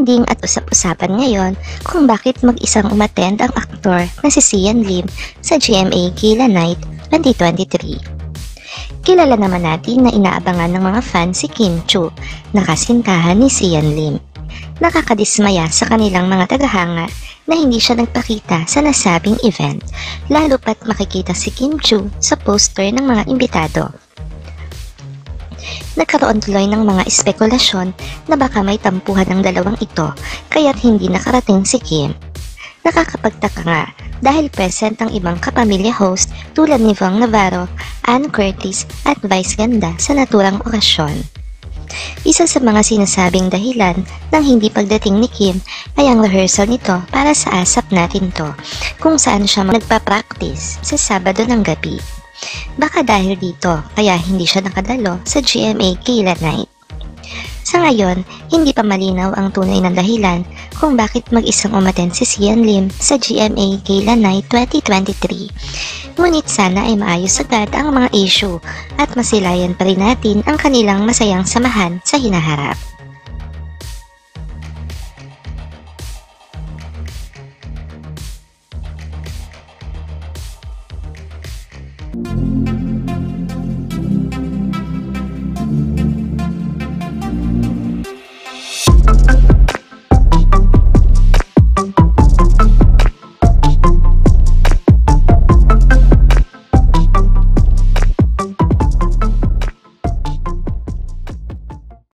Trending at usap-usapan ngayon kung bakit mag-isang umattend ang aktor na si Sian Lim sa GMA Gala Night 2023. Kilala naman natin na inaabangan ng mga fans si Kim Chiu na kasintahan ni Sian Lim. Nakakadismaya sa kanilang mga tagahanga na hindi siya nagpakita sa nasabing event, lalo pat makikita si Kim Chiu sa poster ng mga imbitado. Nagkaroon tuloy ng mga espekulasyon na baka may tampuhan ng dalawang ito kaya't hindi nakarating si Kim. Nakakapagtaka nga dahil present ang ibang kapamilya host tulad ni Vong Navarro, Ann Curtis at Vice Ganda sa naturang okasyon. Isa sa mga sinasabing dahilan ng hindi pagdating ni Kim ay ang rehearsal nito para sa ASAP Natin To, kung saan siya nagpa-practice sa Sabado ng gabi. Baka dahil dito kaya hindi siya nakadalo sa GMA Gala Night. Sa ngayon, hindi pa malinaw ang tunay na dahilan kung bakit mag-isang umattend si Sian Lim sa GMA Gala Night 2023. Ngunit sana ay maayos agad ang mga issue at masilayan pa rin natin ang kanilang masayang samahan sa hinaharap.